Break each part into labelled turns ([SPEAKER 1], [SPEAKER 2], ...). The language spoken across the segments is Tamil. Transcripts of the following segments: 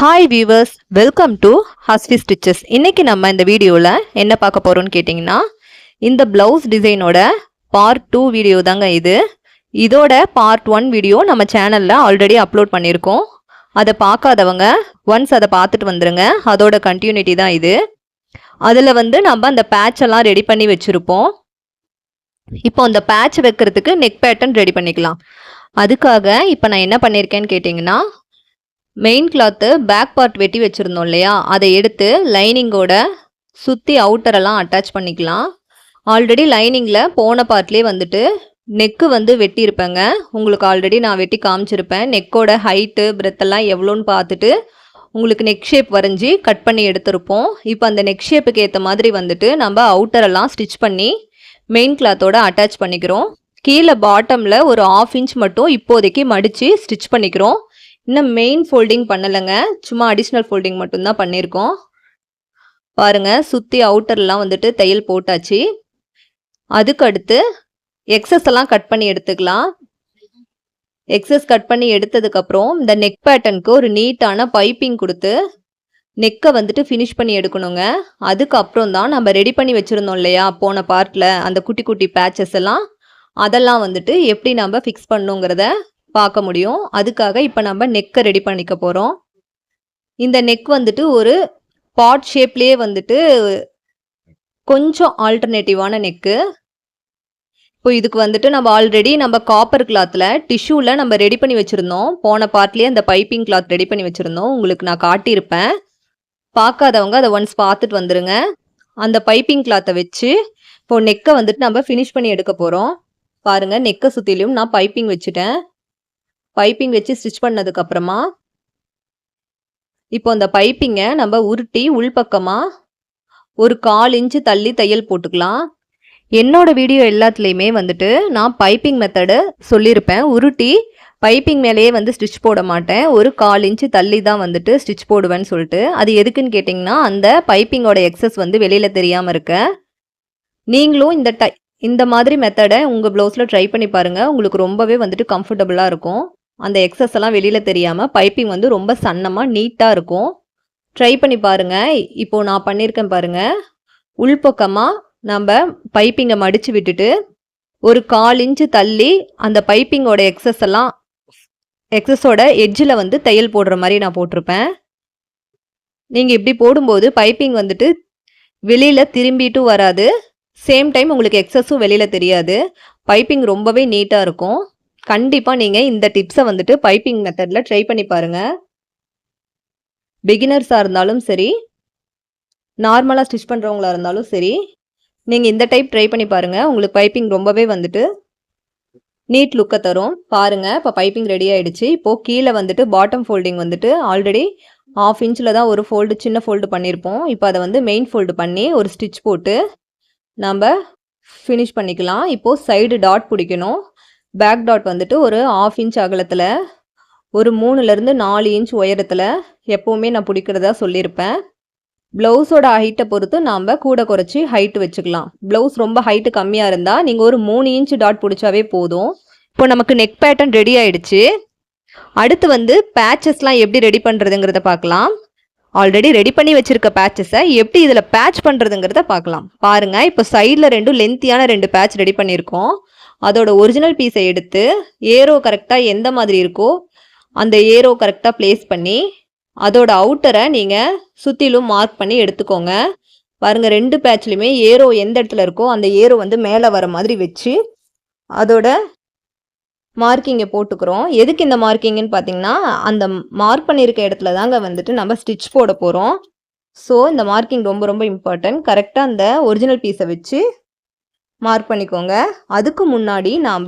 [SPEAKER 1] Hi viewers, welcome to Hasvi stitches. இன்னைக்கு நம்ம இந்த வீடியோவில் என்ன பார்க்க போகிறோம்னு கேட்டிங்கன்னா, இந்த ப்ளவுஸ் டிசைனோட பார்ட் 2 வீடியோ தாங்க இது. இதோட பார்ட் 1 வீடியோ நம்ம சேனலில் ஆல்ரெடி அப்லோட் பண்ணியிருக்கோம். அதை பார்க்காதவங்க ஒன்ஸ் அதை பார்த்துட்டு வந்துடுங்க. அதோட கண்டினியூட்டி தான் இது. அதில் நம்ம அந்த பேட்ச் எல்லாம் ரெடி பண்ணி வச்சுருப்போம். இப்போ அந்த பேட்ச் வைக்கிறதுக்கு நெக் பேட்டர்ன் ரெடி பண்ணிக்கலாம். அதுக்காக இப்போ நான் என்ன பண்ணியிருக்கேன்னு கேட்டிங்கன்னா, மெயின் கிளாத்து பேக் பார்ட் வெட்டி வச்சுருந்தோம் இல்லையா, அதை எடுத்து லைனிங்கோட சுற்றி அவுட்டரெல்லாம் அட்டாச் பண்ணிக்கலாம். ஆல்ரெடி லைனிங்கில் போன பார்ட்லேயே நெக்கு வெட்டியிருப்பேங்க. உங்களுக்கு ஆல்ரெடி நான் வெட்டி காமிச்சிருப்பேன். நெக்கோட ஹைட்டு பிரெத்தெல்லாம் எவ்வளோன்னு பார்த்துட்டு உங்களுக்கு நெக் ஷேப் வரைஞ்சி கட் பண்ணி எடுத்திருப்போம். இப்போ அந்த நெக் ஷேப்புக்கு ஏற்ற மாதிரி நம்ம அவுட்டரெல்லாம் ஸ்டிச் பண்ணி மெயின் கிளாத்தோட அட்டாச் பண்ணிக்கிறோம். கீழே பாட்டமில் ஒரு 1/2 இன்ச் மட்டும் இப்போதைக்கு மடித்து ஸ்டிச் பண்ணிக்கிறோம். இன்னும் மெயின் ஃபோல்டிங் பண்ணலைங்க, சும்மா அடிஷ்னல் ஃபோல்டிங் மட்டும்தான் பண்ணியிருக்கோம். பாருங்கள், சுற்றி அவுட்டர்லாம் தையல் போட்டாச்சு. அதுக்கு அடுத்து எக்ஸஸ் எல்லாம் கட் பண்ணி எடுத்துக்கலாம். எக்ஸஸ் கட் பண்ணி எடுத்ததுக்கப்புறம் இந்த நெக் பேட்டர்னுக்கு ஒரு நீட்டான பைப்பிங் கொடுத்து நெக்கை ஃபினிஷ் பண்ணி எடுக்கணுங்க. அதுக்கப்புறம் தான் நம்ம ரெடி பண்ணி வச்சுருந்தோம் இல்லையா போன பார்ட்டில் அந்த குட்டி குட்டி பேச்சஸ் எல்லாம், அதெல்லாம் எப்படி நம்ம ஃபிக்ஸ் பண்ணுங்கிறத பார்க்க முடியும். அதுக்காக இப்போ நம்ம நெக்கை ரெடி பண்ணிக்க போகிறோம். இந்த நெக் ஒரு பாட் ஷேப்லேயே கொஞ்சம் ஆல்டர்னேட்டிவான நெக்கு. இப்போ இதுக்கு நம்ம ஆல்ரெடி காப்பர் கிளாத்தில் டிஷ்யூவில் நம்ம ரெடி பண்ணி வச்சுருந்தோம். போன பார்ட்லேயே அந்த பைப்பிங் கிளாத் ரெடி பண்ணி வச்சுருந்தோம். உங்களுக்கு நான் காட்டியிருப்பேன். பார்க்காதவங்க அதை ஒன்ஸ் பார்த்துட்டு வந்துடுங்க. அந்த பைப்பிங் கிளாத்தை வச்சு இப்போ நெக்கை நம்ம ஃபினிஷ் பண்ணி எடுக்க போகிறோம். பாருங்கள், நெக்கை சுற்றிலையும் நான் பைப்பிங் வச்சுட்டேன். பைப்பிங் வச்சு ஸ்டிச் பண்ணதுக்கப்புறமா இப்போ அந்த பைப்பிங்கை நம்ம உருட்டி உள்பக்கமாக ஒரு 1/4 இன்ச்சு தள்ளி தையல் போட்டுக்கலாம். என்னோட வீடியோ எல்லாத்துலேயுமே நான் பைப்பிங் மெத்தடு சொல்லியிருப்பேன். உருட்டி பைப்பிங் மேலேயே ஸ்டிச் போட மாட்டேன், ஒரு 1/4 இன்ச்சு தள்ளி தான் ஸ்டிச் போடுவேன்னு சொல்லிட்டு. அது எதுக்குன்னு கேட்டிங்கன்னா, அந்த பைப்பிங்கோட எக்ஸஸ் வெளியில் தெரியாமல் இருக்க. நீங்களும் இந்த மாதிரி மெத்தடை உங்கள் ப்ளவுஸில் ட்ரை பண்ணி பாருங்கள். உங்களுக்கு ரொம்பவே கம்ஃபர்டபுளாக இருக்கும். அந்த எக்ஸஸ் எல்லாம் வெளியில் தெரியாமல் பைப்பிங் ரொம்ப சன்னமாக நீட்டாக இருக்கும். ட்ரை பண்ணி பாருங்கள். இப்போது நான் பண்ணியிருக்கேன் பாருங்கள். உள்பக்கமாக நம்ம பைப்பிங்கை மடித்து விட்டுட்டு ஒரு 1/4 இன்ச்சு தள்ளி அந்த பைப்பிங்கோட எக்ஸஸோட எட்ஜில் தையல் போடுற மாதிரி நான் போட்டிருப்பேன். நீங்கள் இப்படி போடும்போது பைப்பிங் வெளியில் திரும்பிட்டும் வராது. சேம் டைம் உங்களுக்கு எக்ஸஸும் வெளியில் தெரியாது. பைப்பிங் ரொம்பவே நீட்டாக இருக்கும். கண்டிப்பாக நீங்கள் இந்த டிப்ஸை பைப்பிங் மெத்தடில் ட்ரை பண்ணி பாருங்கள். பிகினர்ஸாக இருந்தாலும் சரி, நார்மலாக ஸ்டிச் பண்ணுறவங்களா இருந்தாலும் சரி, நீங்கள் இந்த டைப் ட்ரை பண்ணி பாருங்கள். உங்களுக்கு பைப்பிங் ரொம்பவே நீட் லுக்கை தரும். பாருங்கள், இப்போ பைப்பிங் ரெடி ஆகிடுச்சு. இப்போது கீழே பாட்டம் ஃபோல்டிங் ஆல்ரெடி 1/2 இன்ச்சில் தான் ஒரு ஃபோல்டு சின்ன ஃபோல்டு பண்ணியிருப்போம். இப்போ அதை மெயின் ஃபோல்டு பண்ணி ஒரு ஸ்டிச் போட்டு நம்ம ஃபினிஷ் பண்ணிக்கலாம். இப்போது சைடு டாட் பிடிக்கணும். பேக் டாட் ஒரு 1/2 இன்ச் அகலத்தில் ஒரு 3லேருந்து 4 இன்ச் உயரத்தில் எப்போவுமே நான் பிடிக்கிறதா சொல்லியிருப்பேன். ப்ளவுஸோட ஹைட்டை பொறுத்து நாம் கூட குறைச்சி ஹைட்டு வச்சுக்கலாம். ப்ளவுஸ் ரொம்ப ஹைட்டு கம்மியாக இருந்தால் நீங்கள் ஒரு 3 இன்ச் டாட் பிடிச்சாவே போதும். இப்போ நமக்கு நெக் பேட்டர்ன் ரெடி ஆகிடுச்சு. அடுத்து பேச்சஸ்லாம் எப்படி ரெடி பண்ணுறதுங்கிறத பார்க்கலாம். ஆல்ரெடி ரெடி பண்ணி வச்சுருக்க பேச்சஸை எப்படி இதில் பேட்ச் பண்ணுறதுங்கிறத பார்க்கலாம். பாருங்கள், இப்போ சைடில் 2 லென்த்தியான 2 பேட்ச் ரெடி பண்ணியிருக்கோம். அதோட ஒரிஜினல் பீஸை எடுத்து ஏரோ கரெக்டாக எந்த மாதிரி இருக்கோ அந்த ஏரோ கரெக்டாக ப்ளேஸ் பண்ணி அதோட அவுட்டரை நீங்கள் சுற்றிலும் மார்க் பண்ணி எடுத்துக்கோங்க. பாருங்கள், 2 பேட்ச்லையுமே ஏரோ எந்த இடத்துல இருக்கோ அந்த ஏரோ மேலே வர மாதிரி வச்சு அதோட மார்க்கிங்கை போட்டுக்கிறோம். எதுக்கு இந்த மார்க்கிங்னு பார்த்தீங்கன்னா, அந்த மார்க் பண்ணியிருக்க இடத்துல தாங்க நம்ம ஸ்டிச் போட போகிறோம். ஸோ இந்த மார்க்கிங் ரொம்ப ரொம்ப இம்பார்ட்டன்ட். கரெக்டாக அந்த ஒரிஜினல் பீஸை வச்சு மார்க் பண்ணிக்கோங்க. அதுக்கு முன்னாடி நாம்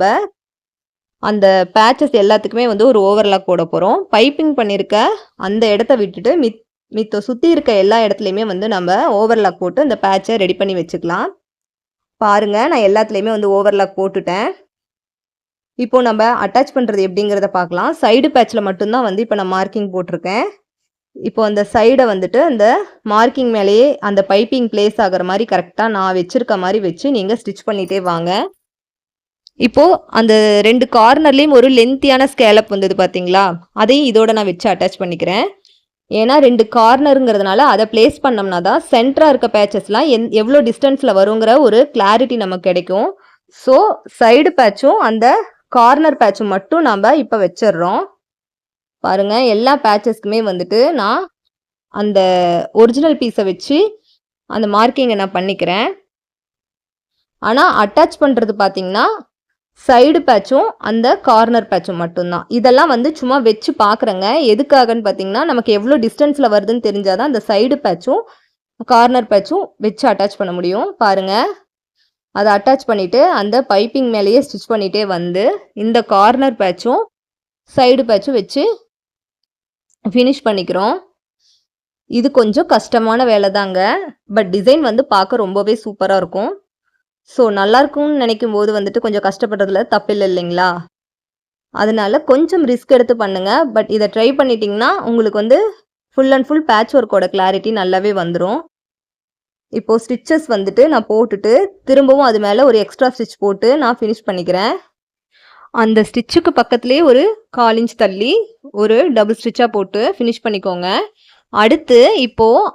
[SPEAKER 1] அந்த பேச்சஸ் எல்லாத்துக்குமே ஒரு ஓவர்லாக் போட போகிறோம். பைப்பிங் பண்ணியிருக்க அந்த இடத்த விட்டுட்டு மித்த சுற்றி இருக்க எல்லா இடத்துலையுமே நம்ம ஓவர்லாக் போட்டு அந்த பேட்சை ரெடி பண்ணி வச்சுக்கலாம். பாருங்கள், நான் எல்லாத்துலேயுமே ஓவர்லாக் போட்டுட்டேன். இப்போது நம்ம அட்டாச் பண்ணுறது எப்படிங்கிறத பார்க்கலாம். சைடு பேட்சில் மட்டும்தான் இப்போ நான் மார்க்கிங் போட்டிருக்கேன். இப்போ அந்த சைடை அந்த மார்க்கிங் மேலேயே அந்த பைப்பிங் பிளேஸ் ஆகிற மாதிரி கரெக்டாக நான் வச்சுருக்க மாதிரி வச்சு நீங்கள் ஸ்டிச் பண்ணிகிட்டே வாங்க. இப்போது அந்த 2 கார்னர்லேயும் ஒரு லென்த்தியான ஸ்கேலப் பார்த்தீங்களா, அதையும் இதோட நான் வச்சு அட்டாச் பண்ணிக்கிறேன். ஏன்னா 2 கார்னருங்கிறதுனால அதை பிளேஸ் பண்ணோம்னா தான் சென்டராக இருக்க பேச்சஸ்லாம் எவ்வளோ டிஸ்டன்ஸில் வருங்கிற ஒரு கிளாரிட்டி நமக்கு கிடைக்கும். ஸோ சைடு பேட்சும் அந்த கார்னர் பேட்சும் மட்டும் நம்ம இப்போ வச்சிடுறோம். பாருங்க, எல்லா பேச்சஸ்க்குமே வந்துட்டு நான் அந்த ஒரிஜினல் பீஸை வச்சு அந்த மார்க்கிங்கை நான் பண்ணிக்கிறேன். ஆனால் அட்டாச் பண்ணுறது பார்த்தீங்கன்னா சைடு பேட்சும் அந்த கார்னர் பேட்சும் மட்டும்தான். இதெல்லாம் வந்து சும்மா வச்சு பார்க்குறேங்க. எதுக்காகன்னு பார்த்தீங்கன்னா நமக்கு எவ்வளோ டிஸ்டன்ஸில் வருதுன்னு தெரிஞ்சாதான் அந்த சைடு பேட்சும் கார்னர் பேட்சும் வச்சு அட்டாச் பண்ண முடியும். பாருங்கள், அதை அட்டாச் பண்ணிவிட்டு அந்த பைப்பிங் மேலேயே ஸ்டிச் பண்ணிகிட்டே வந்து இந்த கார்னர் பேட்சும் சைடு பேட்சும் வச்சு ஃபினிஷ் பண்ணிக்கிறோம். இது கொஞ்சம் கஷ்டமான வேலை தாங்க. பட் டிசைன் வந்து பார்க்க ரொம்பவே சூப்பராக இருக்கும். ஸோ நல்லாயிருக்கும்னு நினைக்கும் போது வந்துட்டு கொஞ்சம் கஷ்டப்படுறதுல தப்பில்லை இல்லைங்களா? அதனால கொஞ்சம் ரிஸ்க் எடுத்து பண்ணுங்கள். பட் இதை ட்ரை பண்ணிட்டீங்கன்னா உங்களுக்கு வந்து ஃபுல் அண்ட் ஃபுல் பேட்ச் ஒர்க்கோட கிளாரிட்டி நல்லாவே வந்துடும். இப்போது ஸ்டிச்சஸ் வந்துட்டு நான் போட்டுட்டு திரும்பவும் அது மேலே ஒரு எக்ஸ்ட்ரா ஸ்டிச் போட்டு நான் ஃபினிஷ் பண்ணிக்கிறேன். அந்த ஸ்டிச்சுக்கு பக்கத்துலேயே ஒரு 1/4 இன்ச் தள்ளி ஒரு டபுள் ஸ்டிச்சாக போட்டு ஃபினிஷ் பண்ணிக்கோங்க. அடுத்து இப்போது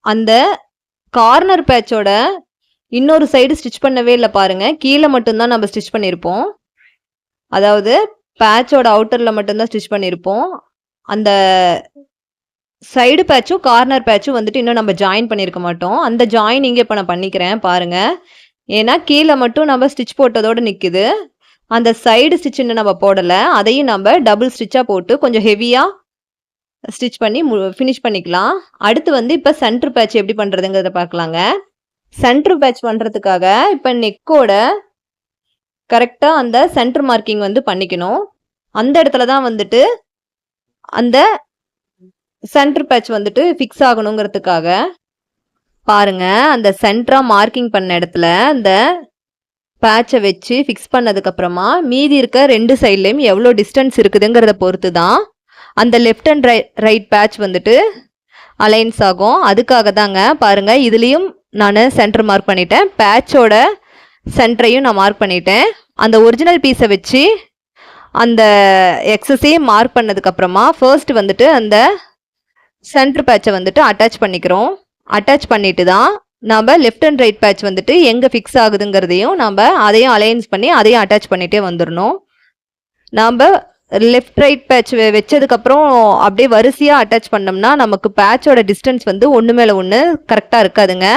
[SPEAKER 1] அந்த கார்னர் பேட்சோட இன்னொரு சைடு ஸ்டிச் பண்ணவே இல்லை பாருங்கள். கீழே மட்டும்தான் நம்ம ஸ்டிச் பண்ணியிருப்போம். அதாவது பேட்சோட அவுட்டரில் மட்டும்தான் ஸ்டிச் பண்ணியிருப்போம். அந்த சைடு பேட்சும் கார்னர் பேட்சும் வந்துட்டு இன்னும் நம்ம ஜாயின் பண்ணியிருக்க மாட்டோம். அந்த ஜாயினிங்கே இப்போ நான் பண்ணிக்கிறேன் பாருங்கள். ஏன்னா கீழே மட்டும் நம்ம ஸ்டிச் போட்டதோடு நிற்குது. அந்த சைடு ஸ்டிச் இன்னும் நம்ம போடலை. அதையும் நம்ம டபுள் ஸ்டிச்சாக போட்டு கொஞ்சம் ஹெவியாக ஸ்டிச் பண்ணி ஃபினிஷ் பண்ணிக்கலாம். அடுத்து வந்து இப்போ சென்டர் பேட்ச் எப்படி பண்ணுறதுங்கிறத பார்க்கலாங்க. சென்டர் பேட்ச் பண்ணுறதுக்காக இப்போ நெக்கோட கரெக்டாக அந்த சென்டர் மார்க்கிங் வந்து பண்ணிக்கணும். அந்த இடத்துல தான் வந்துட்டு அந்த சென்டர் பேட்ச் வந்துட்டு ஃபிக்ஸ் ஆகணுங்கிறதுக்காக பாருங்க, அந்த சென்டராக மார்க்கிங் பண்ண இடத்துல அந்த பேட்சை வச்சு ஃபிக்ஸ் பண்ணதுக்கப்புறமா மீதி இருக்க 2 சைட்லேயும் எவ்வளோ டிஸ்டன்ஸ் இருக்குதுங்கிறத பொறுத்து தான் அந்த லெஃப்ட் அண்ட் ரைட் பேட்ச் வந்துட்டு அலைன்ஸ் ஆகும். அதுக்காக தாங்க பாருங்கள், இதுலேயும் நான் சென்டர் மார்க் பண்ணிட்டேன், பேட்சோட சென்டரையும் நான் மார்க் பண்ணிட்டேன். அந்த ஒரிஜினல் பீஸை வச்சு அந்த எக்ஸஸையும் மார்க் பண்ணதுக்கப்புறமா ஃபர்ஸ்ட் வந்துட்டு அந்த சென்டர் பேட்சை வந்துட்டு அட்டாச் பண்ணிக்கிறோம். அட்டாச் பண்ணிட்டு தான் நம்ம லெஃப்ட் அண்ட் ரைட் பேட்ச் வந்துட்டு எங்கே ஃபிக்ஸ் ஆகுதுங்கிறதையும் நம்ம அதையும் அலைன்ஸ் பண்ணி அதையும் அட்டாச் பண்ணிகிட்டே வந்துடணும். நம்ம லெஃப்ட் ரைட் பேட்ச் வச்சதுக்கப்புறம் அப்படியே வரிசையாக அட்டாச் பண்ணோம்னா நமக்கு பேட்சோட டிஸ்டன்ஸ் வந்து ஒன்று மேலே ஒன்று கரெக்டாக இருக்காதுங்க.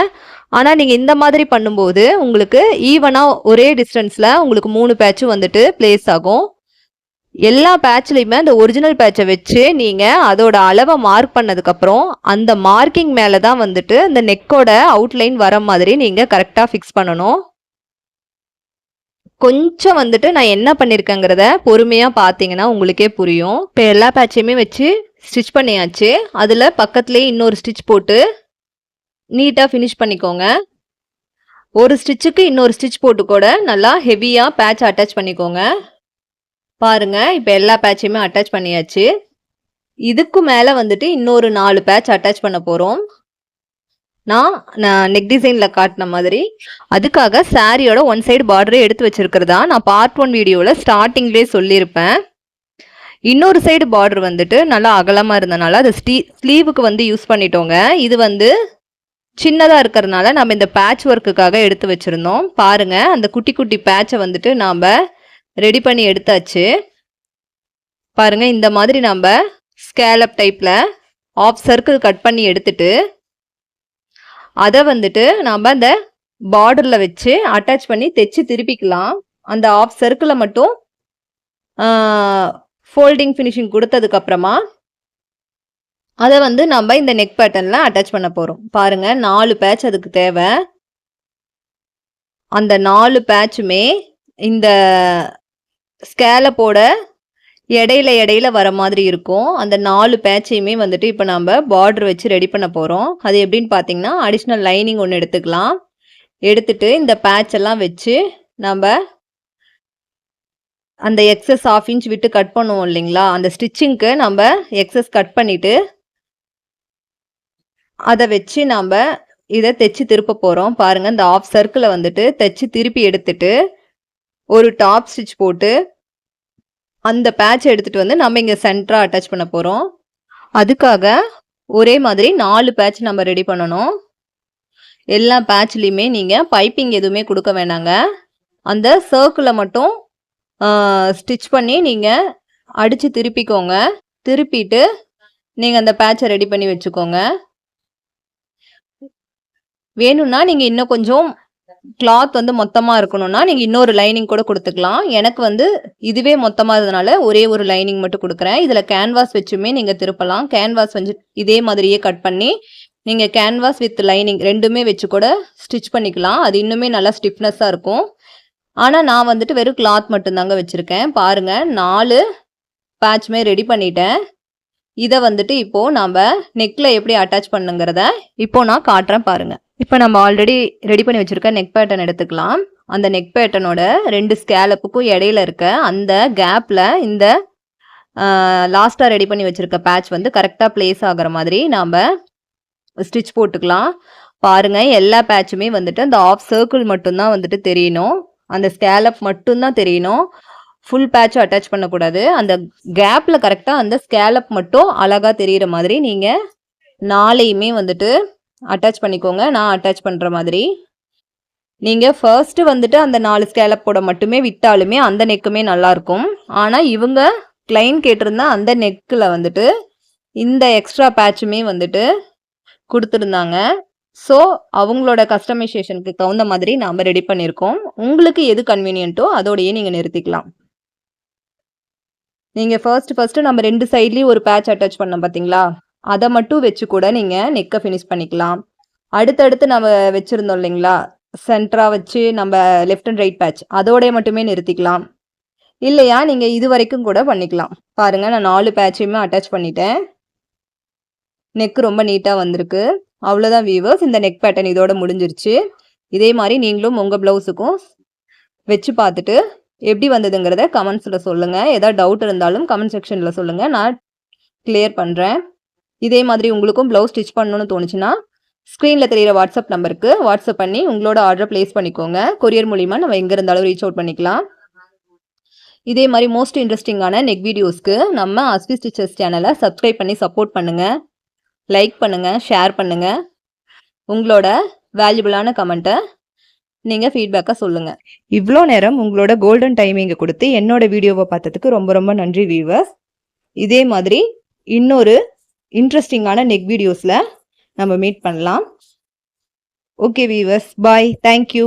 [SPEAKER 1] ஆனால் நீங்கள் இந்த மாதிரி பண்ணும்போது உங்களுக்கு ஈவனாக ஒரே டிஸ்டன்ஸில் உங்களுக்கு 3 பேட்சும் வந்துட்டு பிளேஸ் ஆகும். எல்லா பேட்ச்லையுமே அந்த ஒரிஜினல் பேட்சை வச்சு நீங்கள் அதோட அளவை மார்க் பண்ணதுக்கப்புறம் அந்த மார்க்கிங் மேலே தான் வந்துட்டு அந்த நெக்கோட அவுட்லைன் வர மாதிரி நீங்கள் கரெக்டாக ஃபிக்ஸ் பண்ணணும். கொஞ்சம் வந்துட்டு நான் என்ன பண்ணியிருக்கேங்கிறத பொறுமையாக பார்த்தீங்கன்னா உங்களுக்கே புரியும். இப்போ எல்லா பேட்சையுமே வச்சு ஸ்டிச் பண்ணியாச்சு. அதில் பக்கத்துலேயே இன்னொரு ஸ்டிச் போட்டு நீட்டாக ஃபினிஷ் பண்ணிக்கோங்க. ஒரு ஸ்டிச்சுக்கு இன்னொரு ஸ்டிச் போட்டு கூட நல்லா ஹெவியாக பேட்ச் அட்டாச் பண்ணிக்கோங்க. பாருங்க, இப்போ எல்லா பேட்சையுமே அட்டாச் பண்ணியாச்சு. இதுக்கு மேலே வந்துட்டு இன்னொரு 4 பேட்ச் அட்டாச் பண்ண போகிறோம். நான் நெக் டிசைனில் காட்டின மாதிரி அதுக்காக சாரியோட 1 சைடு பார்டரே எடுத்து வச்சிருக்கிறதா நான் பார்ட் 1 வீடியோவில் ஸ்டார்டிங்லேயே சொல்லியிருப்பேன். இன்னொரு சைடு பார்டர் வந்துட்டு நல்லா அகலமாக இருந்தனால அது ஸ்லீவுக்கு வந்து யூஸ் பண்ணிட்டோங்க. இது வந்து சின்னதாக இருக்கிறதுனால நம்ம இந்த பேட்ச் ஒர்க்குக்காக எடுத்து வச்சுருந்தோம். பாருங்கள், அந்த குட்டி குட்டி பேட்சை வந்துட்டு நாம் ரெடி பண்ணி எடுத்தாச்சு. பாருங்கள், இந்த மாதிரி நம்ம ஸ்கேலப் டைப்பில் ஆஃப் சர்க்கிள் கட் பண்ணி எடுத்துட்டு அதை வந்துட்டு நாம் அந்த பார்டரில் வச்சு அட்டாச் பண்ணி தைச்சி திருப்பிக்கலாம். அந்த ஆஃப் சர்க்கிளை மட்டும் ஃபோல்டிங் ஃபினிஷிங் கொடுத்ததுக்கப்புறமா அதை வந்து நம்ம இந்த நெக் பேட்டர்னில் அட்டாச் பண்ண போகிறோம். பாருங்கள், 4 பேட்ச் அதுக்கு தேவை. அந்த 4 பேட்சுமே இந்த ஸ்கேலப்போட இடையில வர மாதிரி இருக்கும். அந்த 4 பேட்சையுமே வந்துட்டு இப்போ நம்ம பார்டர் வச்சு ரெடி பண்ண போகிறோம். அது எப்படின்னு பார்த்தீங்கன்னா, அடிஷ்னல் லைனிங் ஒன்று எடுத்துக்கலாம். எடுத்துட்டு இந்த பேட்ச் எல்லாம் வச்சு நம்ம அந்த எக்ஸஸ் 1/2 இன்ச் விட்டு கட் பண்ணுவோம் இல்லைங்களா, அந்த ஸ்டிச்சிங்க்கு நம்ம எக்ஸஸ் கட் பண்ணிவிட்டு அதை வச்சு நம்ம இதை தைச்சி திருப்ப போகிறோம். பாருங்கள், இந்த ஆஃப் சர்க்கிளை வந்துட்டு தைச்சி திருப்பி எடுத்துட்டு ஒரு டாப் ஸ்டிச் போட்டு அந்த பேட்ச் எடுத்துகிட்டு வந்து நம்ம இங்கே சென்டராக அட்டாச் பண்ண போகிறோம். அதுக்காக ஒரே மாதிரி 4 பேட்ச் நம்ம ரெடி பண்ணணும். எல்லா பேட்ச்லையுமே நீங்கள் பைப்பிங் எதுவுமே கொடுக்க வேணாங்க. அந்த சர்க்கிளை மட்டும் ஸ்டிச் பண்ணி நீங்கள் அடித்து திருப்பிக்கோங்க. திருப்பிட்டு நீங்கள் அந்த பேட்சை ரெடி பண்ணி வச்சுக்கோங்க. வேணும்னா நீங்கள் இன்னும் கொஞ்சம் கிளாத் வந்து மொத்தமாக இருக்கணும்னா நீங்கள் இன்னொரு லைனிங் கூட கொடுத்துக்கலாம். எனக்கு வந்து இதுவே மொத்தமாக இருந்ததுனால ஒரே ஒரு லைனிங் மட்டும் கொடுக்குறேன். இதில் கேன்வாஸ் வச்சுமே நீங்கள் திருப்பலாம். கேன்வாஸ் வந்து இதே மாதிரியே கட் பண்ணி நீங்கள் கேன்வாஸ் வித் லைனிங் ரெண்டுமே வச்சு கூட ஸ்டிச் பண்ணிக்கலாம். அது இன்னுமே நல்லா ஸ்டிஃப்னஸாக இருக்கும். ஆனால் நான் வந்துட்டு வெறும் கிளாத் மட்டும்தாங்க வச்சுருக்கேன். பாருங்கள் 4 பேட்ச்மே ரெடி பண்ணிட்டேன். இதை வந்துட்டு இப்போது நம்ம நெக்கில் எப்படி அட்டாச் பண்ணுங்கிறத இப்போது நான் காட்டுறேன் பாருங்கள். இப்போ நம்ம ஆல்ரெடி ரெடி பண்ணி வச்சுருக்க நெக் பேட்டர்ன் எடுத்துக்கலாம். அந்த நெக் பேட்டர்னோட 2 ஸ்கேலப்புக்கும் இடையில இருக்க அந்த கேப்பில் இந்த லாஸ்ட்டாக ரெடி பண்ணி வச்சுருக்க பேட்ச் வந்து கரெக்டாக பிளேஸ் ஆகிற மாதிரி நாம் ஸ்டிச் போட்டுக்கலாம். பாருங்கள் எல்லா பேட்சுமே வந்துட்டு அந்த ஆஃப் சர்க்கிள் மட்டும்தான் வந்துட்டு தெரியணும். அந்த ஸ்கேலப் மட்டும்தான் தெரியணும். ஃபுல் பேட்ச் அட்டாச் பண்ணக்கூடாது. அந்த கேப்பில் கரெக்டாக அந்த ஸ்கேலப் மட்டும் அழகாக தெரிகிற மாதிரி நீங்கள் 4யுமே வந்துட்டு அட்டாச் பண்ணிக்கோங்க. நான் அட்டாச் பண்ணுற மாதிரி. நீங்கள் ஃபர்ஸ்ட்டு வந்துட்டு அந்த 4 ஸ்கேலப்போட மட்டுமே விட்டாலுமே அந்த நெக்குமே நல்லாயிருக்கும். ஆனால் இவங்க கிளைண்ட் கேட்டிருந்தா அந்த நெக்கில் வந்துட்டு இந்த எக்ஸ்ட்ரா பேட்சுமே வந்துட்டு கொடுத்துருந்தாங்க. ஸோ அவங்களோட கஸ்டமைசேஷனுக்கு தகுந்த மாதிரி நாம் ரெடி பண்ணியிருக்கோம். உங்களுக்கு எது கன்வீனியன்ட்டோ அதோடையே நீங்கள் நிறுத்திக்கலாம். நீங்கள் ஃபர்ஸ்ட்டு நம்ம 2 சைட்லேயும் ஒரு பேட்ச் அட்டாச் பண்ணோம் பார்த்தீங்களா, அதை மட்டும் வச்சு கூட நீங்கள் நெக்கை ஃபினிஷ் பண்ணிக்கலாம். அடுத்தடுத்து நம்ம வச்சுருந்தோம் இல்லைங்களா, சென்டராக வச்சு நம்ம லெஃப்ட் அண்ட் ரைட் பேட்ச் அதோடைய மட்டுமே நிறுத்திக்கலாம். இல்லையா நீங்கள் இது வரைக்கும் கூட பண்ணிக்கலாம். பாருங்கள் நான் 4 பேட்சையுமே அட்டாச் பண்ணிட்டேன். நெக்கு ரொம்ப நீட்டாக வந்திருக்கு. அவ்வளோதான் வீவர்ஸ், இந்த நெக் பேட்டர்ன் இதோட முடிஞ்சிருச்சு. இதே மாதிரி நீங்களும் உங்கள் ப்ளவுஸுக்கும் வச்சு பார்த்துட்டு எப்படி வந்ததுங்கிறத கமெண்ட்ஸில் சொல்லுங்கள். ஏதாவது டவுட் இருந்தாலும் கமெண்ட் செக்ஷனில் சொல்லுங்கள், நான் கிளியர் பண்ணுறேன். இதே மாதிரி உங்களுக்கும் ப்ளவுஸ் ஸ்டிச் பண்ணணும்னு தோணுச்சுன்னா ஸ்க்ரீனில் தெரிகிற வாட்ஸ்அப் நம்பருக்கு வாட்ஸ்அப் பண்ணி உங்களோட ஆர்டரை ப்ளேஸ் பண்ணிக்கோங்க. கொரியர் மூலிமா நம்ம எங்கே இருந்தாலும் ரீச் அவுட் பண்ணிக்கலாம். இதே மாதிரி மோஸ்ட் இன்ட்ரெஸ்டிங்கான நெக் வீடியோஸ்க்கு நம்ம அஸ்வி ஸ்டிச்சஸ் சேனலை சப்ஸ்கிரைப் பண்ணி சப்போர்ட் பண்ணுங்கள். லைக் பண்ணுங்கள், ஷேர் பண்ணுங்கள். உங்களோட வேல்யூபிளான கமெண்ட்டை நீங்கள் ஃபீட்பேக்காக சொல்லுங்கள். இவ்வளோ நேரம் உங்களோட கோல்டன் டைமிங்கை கொடுத்து என்னோட வீடியோவை பார்த்ததுக்கு ரொம்ப ரொம்ப நன்றி வீவர்ஸ். இதே மாதிரி இன்னொரு இன்ட்ரெஸ்டிங்கான நெக் வீடியோஸில் நம்ம மீட் பண்ணலாம். ஓகே வீவர்ஸ், பாய், தேங்க்யூ.